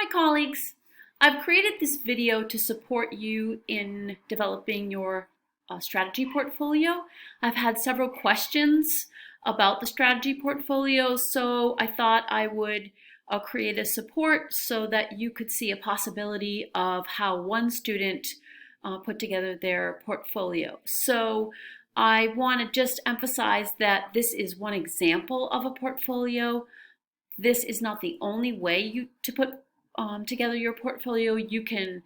Hi colleagues! I've created this video to support you in developing your strategy portfolio. I've had several questions about the strategy portfolio, so I thought I would create a support so that you could see a possibility of how one student put together their portfolio. So I want to just emphasize that this is one example of a portfolio. This is not the only way to put together your portfolio. You can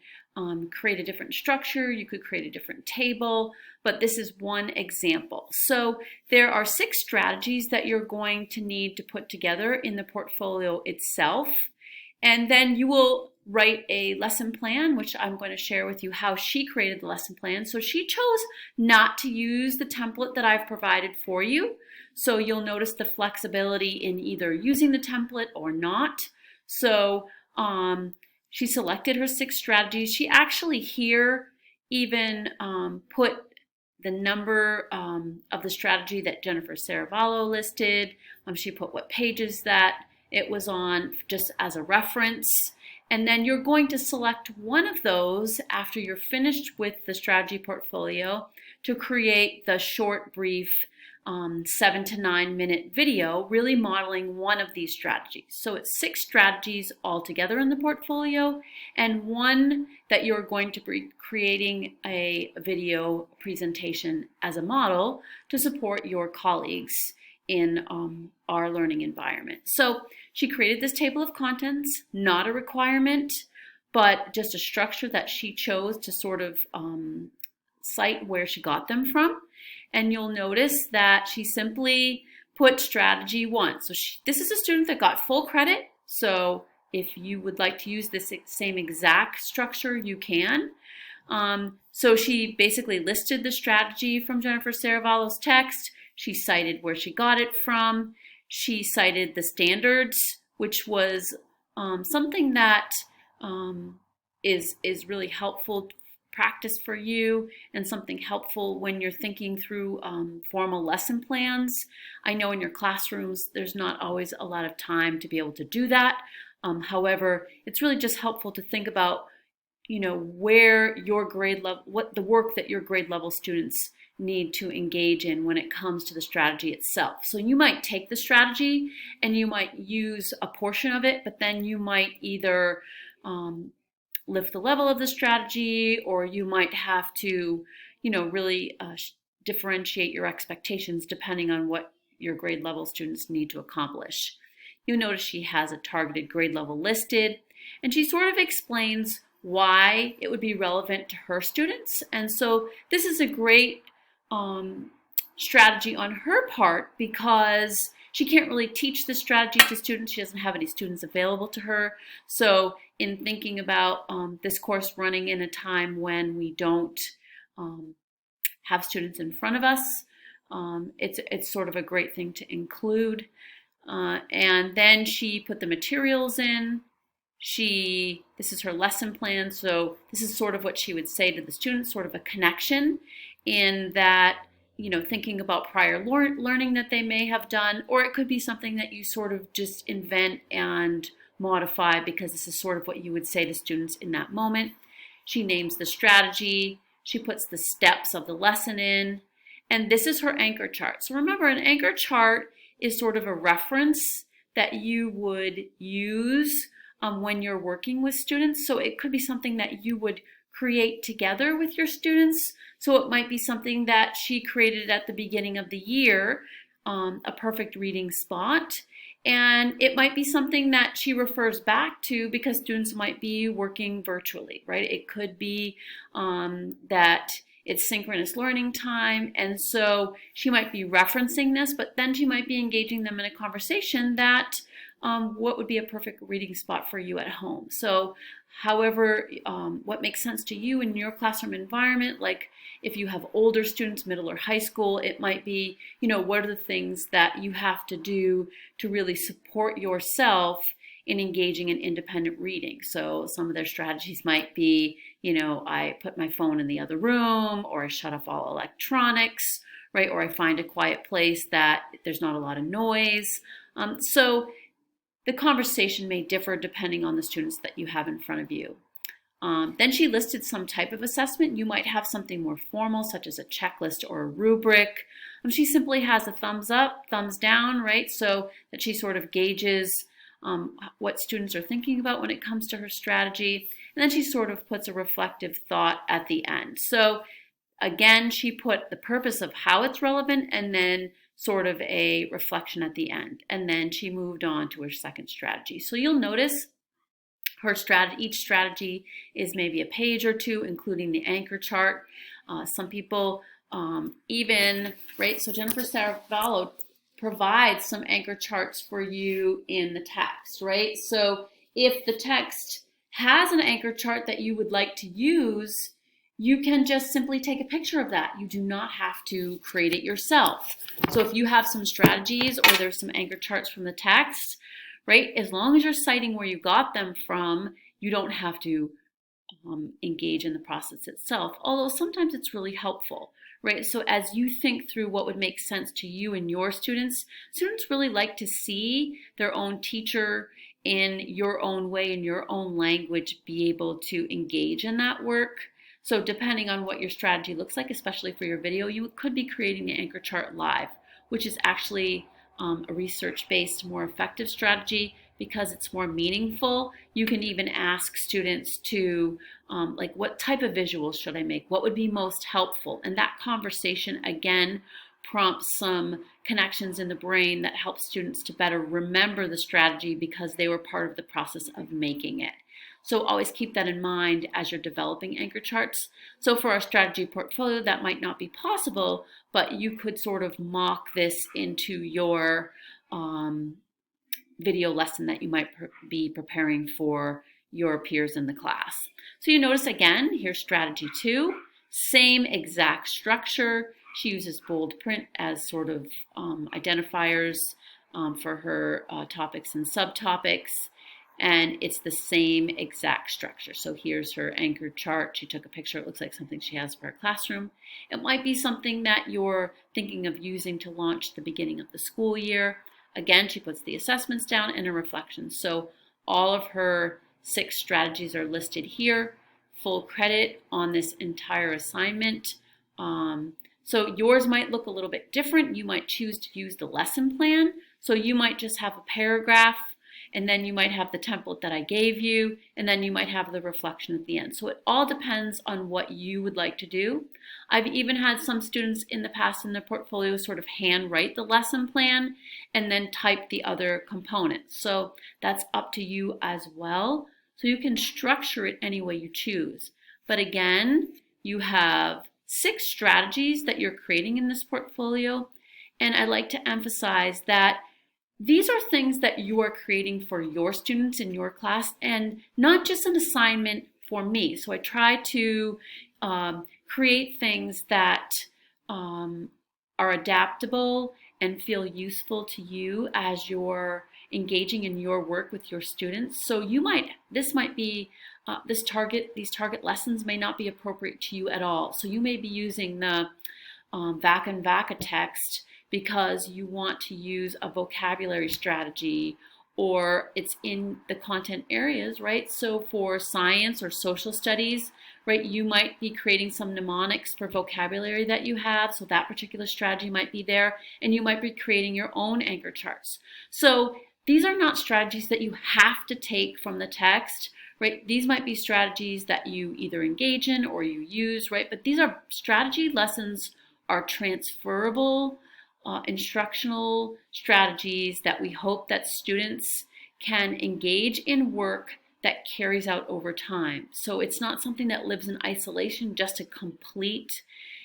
create a different structure, you could create a different table, but this is one example. So there are 6 strategies that you're going to need to put together in the portfolio itself. And then you will write a lesson plan, which I'm going to share with you how she created the lesson plan. So she chose not to use the template that I've provided for you. So you'll notice the flexibility in either using the template or not. So she selected her 6 strategies. She actually here even put the number of the strategy that Jennifer Saravallo listed. She put what pages that it was on just as a reference. And then you're going to select one of those after you're finished with the strategy portfolio to create the short, brief 7 to 9 minute video really modeling one of these strategies. So it's 6 strategies all together in the portfolio and one that you're going to be creating a video presentation as a model to support your colleagues in our learning environment. So she created this table of contents, not a requirement, but just a structure that she chose to sort of cite where she got them from. And you'll notice that she simply put strategy 1. So this is a student that got full credit. So if you would like to use this same exact structure, you can. So she basically listed the strategy from Jennifer Saravallo's text. She cited where she got it from. She cited the standards, which was something that is really helpful practice for you and something helpful when you're thinking through formal lesson plans. I know in your classrooms there's not always a lot of time to be able to do that. However, it's really just helpful to think about, where your grade level, what the work that your grade level students need to engage in when it comes to the strategy itself. So you might take the strategy and you might use a portion of it, but then you might either lift the level of the strategy, or you might have to, really differentiate your expectations depending on what your grade level students need to accomplish. You'll notice she has a targeted grade level listed, and she sort of explains why it would be relevant to her students. And so this is a great strategy on her part because she can't really teach the strategy to students. She doesn't have any students available to her. So in thinking about this course running in a time when we don't have students in front of us, it's sort of a great thing to include. And then she put the materials in. This is her lesson plan. So this is sort of what she would say to the students, sort of a connection in that, thinking about prior learning that they may have done, or it could be something that you sort of just invent and modify because this is sort of what you would say to students in that moment. She names the strategy, she puts the steps of the lesson in, and this is her anchor chart. So remember, an anchor chart is sort of a reference that you would use when you're working with students. So it could be something that you would create together with your students. So it might be something that she created at the beginning of the year, a perfect reading spot. And it might be something that she refers back to because students might be working virtually, right? It could be that it's synchronous learning time. And so she might be referencing this, but then she might be engaging them in a conversation that what would be a perfect reading spot for you at home. So however, what makes sense to you in your classroom environment, like if you have older students, middle or high school, it might be, what are the things that you have to do to really support yourself in engaging in independent reading. So some of their strategies might be, I put my phone in the other room, or I shut off all electronics, right? Or I find a quiet place that there's not a lot of noise. So the conversation may differ depending on the students that you have in front of you. Then she listed some type of assessment. You might have something more formal, such as a checklist or a rubric. She simply has a thumbs up, thumbs down, right? So that she sort of gauges what students are thinking about when it comes to her strategy. And then she sort of puts a reflective thought at the end. So again, she put the purpose of how it's relevant and then sort of a reflection at the end. And then she moved on to her second strategy. So you'll notice each strategy is maybe a page or two, including the anchor chart. Some people even, right? So Jennifer Saravallo provides some anchor charts for you in the text, right? So if the text has an anchor chart that you would like to use, you can just simply take a picture of that. You do not have to create it yourself. So if you have some strategies or there's some anchor charts from the text, right, as long as you're citing where you got them from, you don't have to engage in the process itself, although sometimes it's really helpful, right? So as you think through what would make sense to you and your students really like to see their own teacher in your own way, in your own language, be able to engage in that work. So depending on what your strategy looks like, especially for your video, you could be creating the anchor chart live, which is actually a research-based, more effective strategy because it's more meaningful. You can even ask students to, like, what type of visuals should I make? What would be most helpful? And that conversation, again, prompts some connections in the brain that help students to better remember the strategy because they were part of the process of making it. So always keep that in mind as you're developing anchor charts. So for our strategy portfolio, that might not be possible, but you could sort of mock this into your video lesson that you might be preparing for your peers in the class. So you notice again, here's strategy 2, same exact structure. She uses bold print as sort of identifiers for her topics and subtopics. And it's the same exact structure. So here's her anchor chart. She took a picture. It looks like something she has for her classroom. It might be something that you're thinking of using to launch the beginning of the school year. Again, she puts the assessments down and a reflection. So all of her 6 strategies are listed here. Full credit on this entire assignment. So yours might look a little bit different. You might choose to use the lesson plan. So you might just have a paragraph, and then you might have the template that I gave you, and then you might have the reflection at the end. So it all depends on what you would like to do. I've even had some students in the past in their portfolio sort of hand write the lesson plan and then type the other components. So that's up to you as well. So you can structure it any way you choose. But again, you have 6 strategies that you're creating in this portfolio. And I like to emphasize that these are things that you are creating for your students in your class and not just an assignment for me. So I try to create things that are adaptable and feel useful to you as you're engaging in your work with your students. So these target lessons may not be appropriate to you at all. So you may be using the VAC and VACA text because you want to use a vocabulary strategy, or it's in the content areas, right? So for science or social studies, right, you might be creating some mnemonics for vocabulary that you have, so that particular strategy might be there, and you might be creating your own anchor charts. So these are not strategies that you have to take from the text, right? These might be strategies that you either engage in or you use, right? But these are strategy lessons are transferable instructional strategies that we hope that students can engage in work that carries out over time. So it's not something that lives in isolation just to complete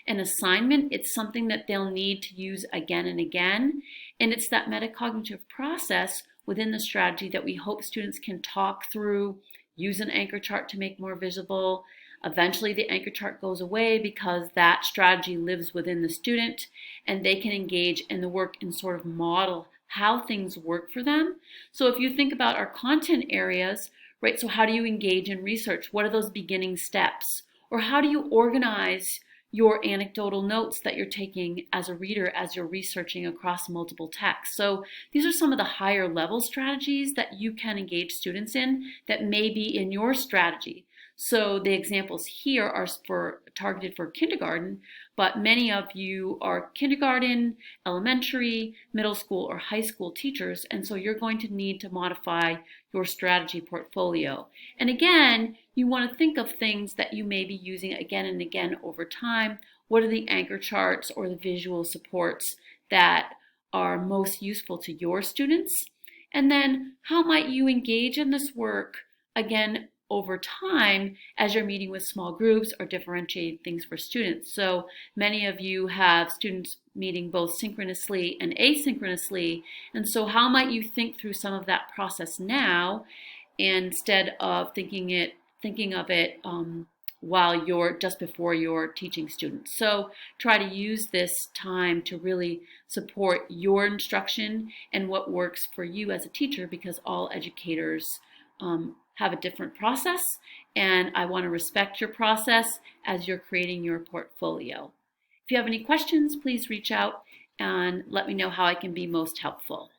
an assignment. It's something that they'll need to use again and again. And it's that metacognitive process within the strategy that we hope students can talk through, use an anchor chart to make more visible. Eventually the anchor chart goes away because that strategy lives within the student and they can engage in the work and sort of model how things work for them. So if you think about our content areas, right, so how do you engage in research? What are those beginning steps? Or how do you organize your anecdotal notes that you're taking as a reader as you're researching across multiple texts. So these are some of the higher level strategies that you can engage students in that may be in your strategy. So the examples here are targeted for kindergarten, but many of you are kindergarten, elementary, middle school, or high school teachers, and so you're going to need to modify your strategy portfolio. And again, you want to think of things that you may be using again and again over time. What are the anchor charts or the visual supports that are most useful to your students? And then how might you engage in this work again over time as you're meeting with small groups or differentiating things for students? So many of you have students meeting both synchronously and asynchronously, and so how might you think through some of that process now instead of thinking of it while you're just before you're teaching students? So try to use this time to really support your instruction and what works for you as a teacher, because all educators have a different process, and I want to respect your process as you're creating your portfolio. If you have any questions, please reach out and let me know how I can be most helpful.